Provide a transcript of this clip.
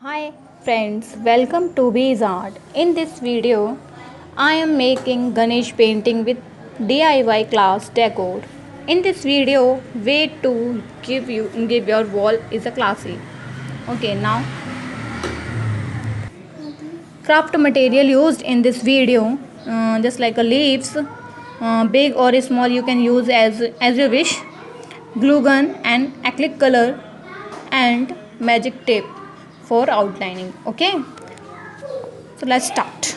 Hi friends, welcome to Bęę'ş Art. In this video, I am making Ganesh painting with DIY class decor. In this video, way to give your wall is a classy. Okay, now craft material used in this video, just like a leaves, big or small you can use as you wish, glue gun and acrylic color and magic tape for outlining. Okay, so let's start.